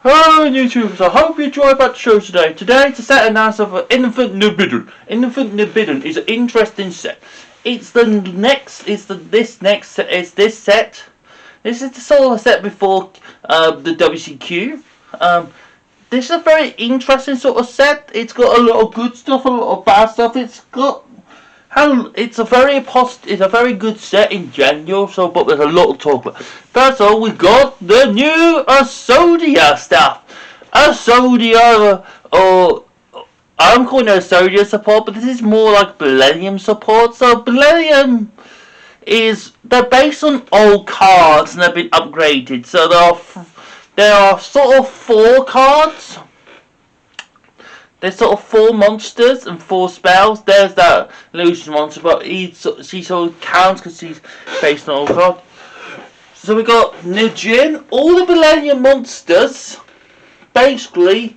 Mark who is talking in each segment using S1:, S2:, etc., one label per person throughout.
S1: Hello YouTube, so I hope you enjoy about the show today. Today it's a set announcement for Infant Nibbidden. Infant Nibbidden is an interesting set. It's this set. This is the sort of set before the WCQ. This is a very interesting sort of set. It's got a lot of good stuff, a lot of bad stuff. It's a very good set in general, but there's a lot to talk about. First of all, we got the new Exodia stuff. Exodia, I'm calling it Exodia support, but this is more like Millennium support. So Millennium they're based on old cards and they've been upgraded. So there are sort of 4 cards. There's sort of 4 monsters and 4 spells. There's that illusion monster, but she sort of counts because she's based on old card. So we got Nijin, all the Millennium monsters. Basically,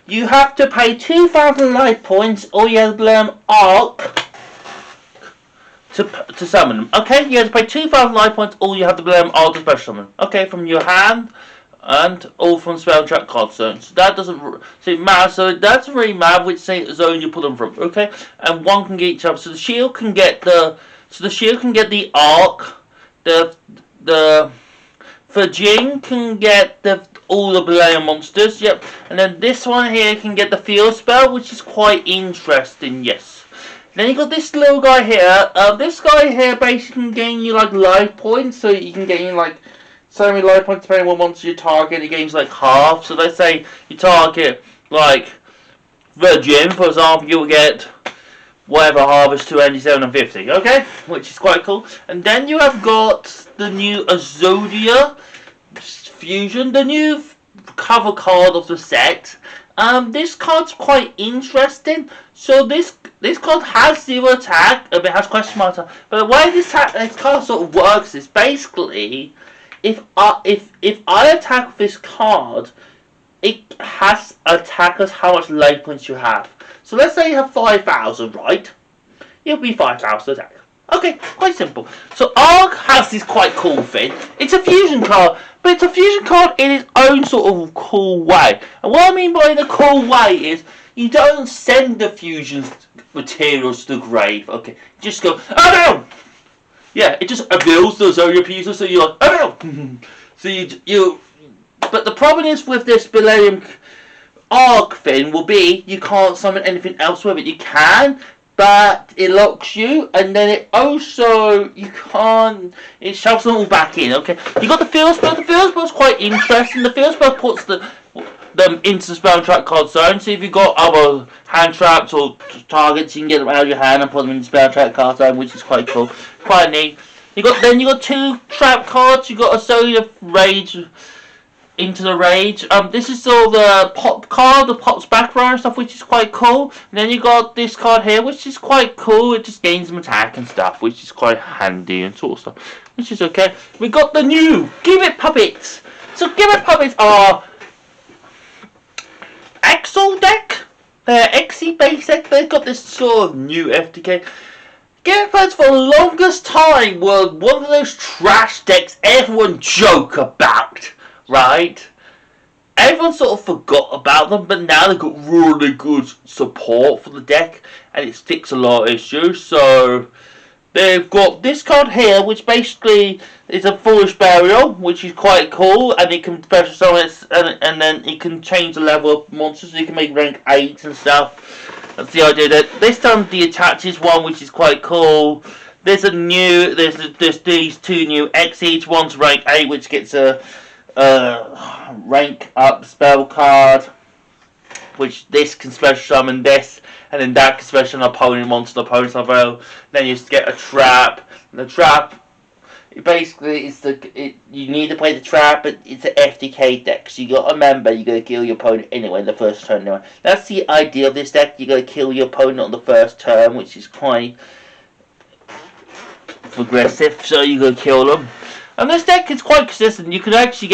S1: you have to pay 2,000 life points, or you have to learn Arc to summon them. Okay, you have to pay 2,000 life points, or you have to learn Arc to special summon. Okay, from your hand. And all from spell track card zones. So that doesn't matter. So it doesn't really matter which zone you put them from. Okay, and one can get each other. So the shield can get the arc. For Jing can get all the Millennium monsters. Yep, and then this one here can get the field spell, which is quite interesting. Yes. Then you got this little guy here. This guy here basically can gain you like life points, so you can gain like so many life points depending on what monster you target. It gains like half. So let's say you target like Virgin, for example, you'll get whatever harvest 297 and 50. Okay, which is quite cool. And then you have got the new Exodia fusion, the new cover card of the set. This card's quite interesting. So this card has 0 attack, it has question mark. But the way this card sort of works is basically, if I attack with this card, it has attack as how much life points you have. So let's say you have 5,000, right? It'll be 5,000 attack. Okay, quite simple. So Arc has this quite cool thing. It's a fusion card, but it's a fusion card in its own sort of cool way. And what I mean by the cool way is, you don't send the fusion materials to the grave. Okay, just go, oh no! Yeah, it just reveals the Exodia pieces, so you're like, oh no! So but the problem is with this Millennium Arc thing will be, you can't summon anything else with it. You can, but it locks you, and then it also, it shoves them all back in, okay? You got the field spell. The field spell's quite interesting. The field spell puts them into the spell trap card zone. So if you've got other hand traps or targets, you can get them out of your hand and put them in the spell trap card zone, which is quite cool, quite neat. You got 2 trap cards. You got Exodia Rage, Into the Rage. This is sort of the pop card, the pops back row and stuff, which is quite cool. And then you got this card here, which is quite cool. It just gains some attack and stuff, which is quite handy and sort of stuff, which is okay. We got the new Gimmick Puppets. So Gimmick Puppets are Exo deck. They're XE base deck. They've got this sort of new FTK. Gimmick Puppets for the longest time were one of those trash decks everyone joke about, right? Everyone sort of forgot about them, but now they've got really good support for the deck, and it fixes a lot of issues. So they've got this card here, which basically is a Foolish Burial, which is quite cool, and it can special summon it, and then it can change the level of monsters, so you can make rank 8 and stuff. That's the idea. That this time the attaches one, which is quite cool. There's these 2 new XEs. One's rank 8, which gets a rank up spell card, which this can special summon this, and then that can special summon opponent monster, opponent's level. Then you just get a trap. And the trap, basically, you need to play the trap, but it's an FTK deck, so you gotta remember you gotta kill your opponent anyway in the first turn. Anyway, that's the idea of this deck. You gotta kill your opponent on the first turn, which is quite aggressive. So you gotta kill them. And this deck is quite consistent. You could actually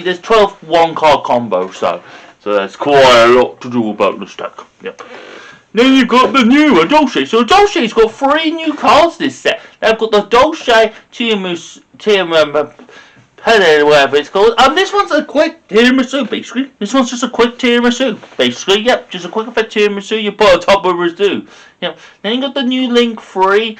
S1: there's 12 1-card combo, so there's quite a lot to do about this deck. Yep. Then you've got the new Dolce. So Dolce's got 3 new cards this set. They've got the Dolce whatever it's called. This one's a quick tiramisu, basically. This one's just a quick tiramisu, basically. Yep, just a quick effect tiramisu you put on top of a rasu. Yep. Then you got the new Link 3.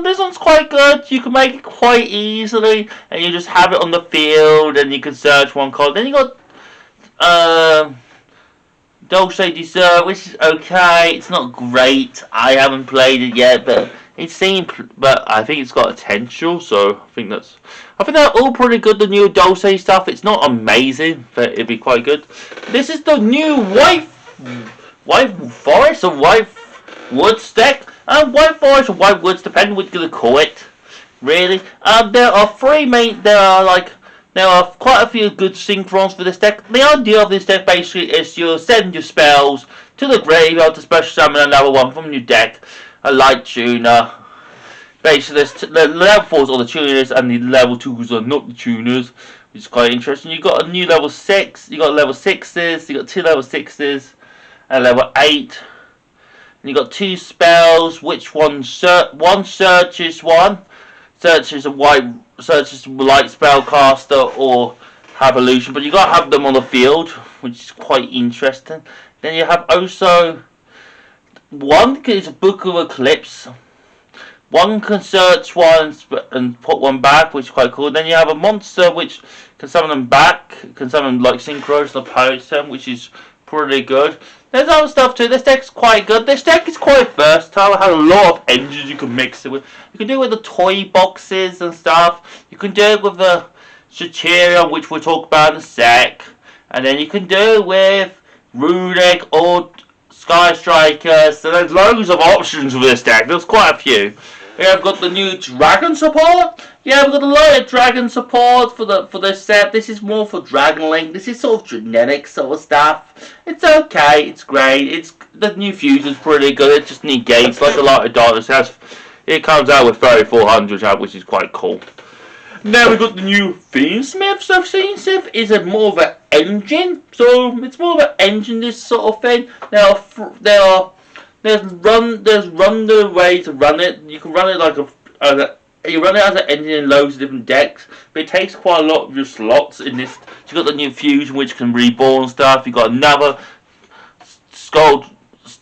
S1: This one's quite good. You can make it quite easily, and you just have it on the field, and you can search one card. Then you got Dulce Dessert, which is okay. It's not great. I haven't played it yet, but I think it's got potential. So I think they're all pretty good. The new Dulce stuff. It's not amazing, but it'd be quite good. This is the new White Forest or White Woods deck. White Forest or White Woods, depending what you're gonna call it. Really. There are quite a few good synchrons for this deck. The idea of this deck basically is you send your spells to the graveyard to special summon another one from your deck. A light tuner. Basically, the level 4s are the tuners and the level 2s are not the tuners, which is quite interesting. You got a new level 6, you got level 6s, you got 2 level 6s, and level 8. And you got 2 spells, which one searches one. Searches a light spellcaster or have illusion, but you gotta have them on the field, which is quite interesting. Then you have also one is a Book of Eclipse. One can search one and put one back, which is quite cool. Then you have a monster which can summon them back, can summon like synchros and oppose them, which is pretty good. There's other stuff too. This deck's quite good. This deck is quite versatile. It has a lot of engines you can mix it with. You can do it with the toy boxes and stuff. You can do it with the Shateria, which we'll talk about in a sec. And then you can do it with Runic or Sky Striker. So there's loads of options with this deck. There's quite a few. We have got the new Dragon support. Yeah, we've got a lot of Dragon support for this set. This is more for Dragon Link. This is sort of genetic sort of stuff. It's okay. It's great. The new fusion's pretty good. It just negates like a lot of dinosaurs. It comes out with 3400 which is quite cool. Now we've got the new Fiendsmith. So Fiendsmith is more of an engine. So it's more of an engine, this sort of thing. There's the way to run it. You can run it like you run it as an engine in loads of different decks, but it takes quite a lot of your slots in this. So you've got the new fusion which can reborn stuff. You've got another Skull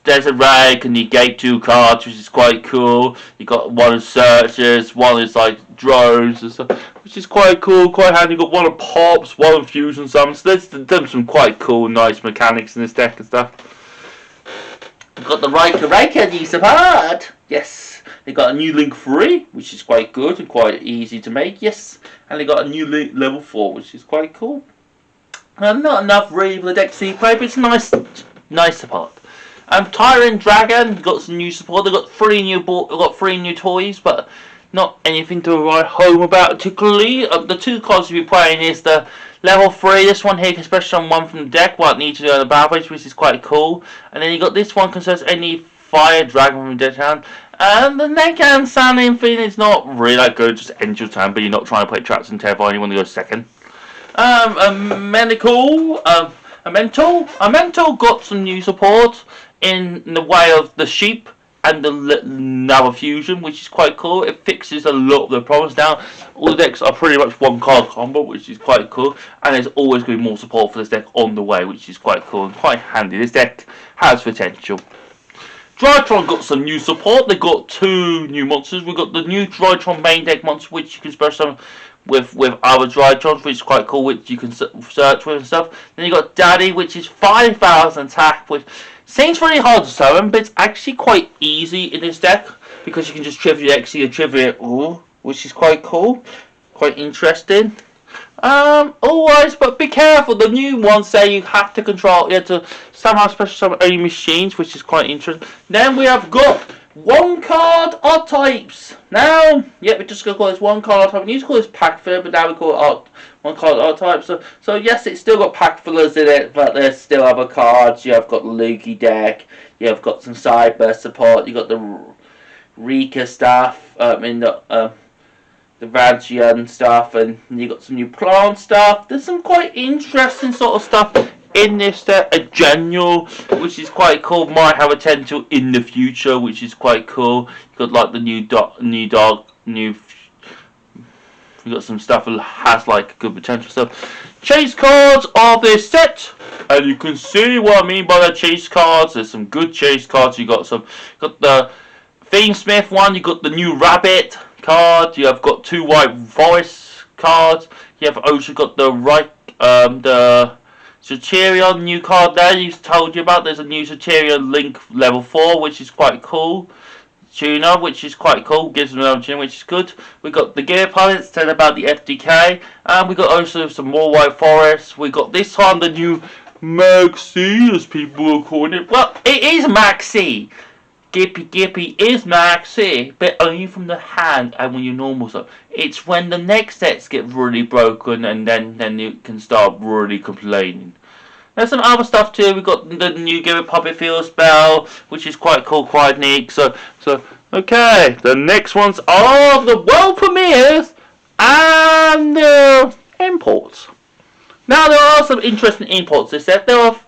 S1: Desert Ray can negate 2 cards, which is quite cool. You got one of searchers, one is like drones and stuff, which is quite cool, quite handy. You got one of pops, one of fusion summons. So there's done some quite cool, nice mechanics in this deck and stuff. You've got the Raika new support. Yes. They got a new Link 3, which is quite good and quite easy to make. Yes. And they got a new Link level 4, which is quite cool. Not enough really for the deck to play, but it's nice support. Tyrant Dragon got some new support. They got 3 new toys, but not anything to write home about particularly. The 2 cards you'll be playing is the level 3. This one here can special on one from the deck, what it needs to do on the battle page, which is quite cool. And then you got this one can search any fire dragon from the deck hand. And the Nekan Sanding thing is not really that good, just end your turn, but you're not trying to play traps and terrify anyone to go second. A Mental got some new support in the way of the sheep and the Nava Fusion, which is quite cool. It fixes a lot of the problems now. All the decks are pretty much 1 card combo, which is quite cool. And there's always going to be more support for this deck on the way, which is quite cool and quite handy. This deck has potential. Drytron got some new support. They got 2 new monsters. We've got the new Drytron main deck monster, which you can special with other Drytrons, which is quite cool, which you can search with and stuff. Then you got Daddy, which is 5,000 attack, which seems really hard to summon, but it's actually quite easy in this deck because you can just trivia X and trivia it all, which is quite cool, quite interesting. Always, but be careful. The new ones say you have to control, you have to somehow special summon only machines, which is quite interesting. Then we have got 1 card odd types. Now, yeah, we're just gonna call this 1 card odd type. We used to call this pack filler, but now we call it 1 card odd type. So yes, it's still got pack fillers in it, but there's still other cards. You have got the Luki deck. You have got some Cyber support. You got the Rika stuff. The Vagian stuff, and you got some new plant stuff. There's some quite interesting sort of stuff in this set. A general, which is quite cool, might have a potential in the future, which is quite cool. You got like the new We got some stuff that has like good potential stuff. Chase cards of this set, and you can see what I mean by the chase cards. There's some good chase cards. You got the Fiendsmith one. You got the new Rabbit card. You have got 2 White Forest cards. You have also got the the Satyrion new card there. You told you about. There's a new Satyrion Link level 4, which is quite cool. Tuner, which is quite cool, gives them another tune, which is good. We got the Gear Pilots, tell about the FDK, and we got also some more White Forest. We got this time the new Maxi, as people are calling it. Well, it is Maxi. Gippy is Maxi, but only from the hand and when you're normal. So it's when the next sets get really broken, and then you can start really complaining. There's some other stuff too. We've got the new Give a Puppet Feel spell, which is quite cool, quite neat. So okay, the next ones are the world premieres and the imports. Now there are some interesting imports this set. There are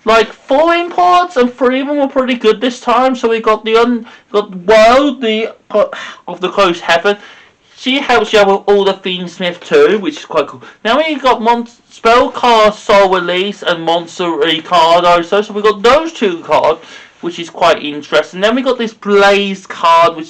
S1: like 4 imports, and 3 of them were pretty good this time. So we got the World of the Close Heaven. She helps you with all the Fiendsmith too, which is quite cool. Now we got Spellcast Soul Release and Monster card also. So we got those 2 cards, which is quite interesting. Then we got this Blaze card, which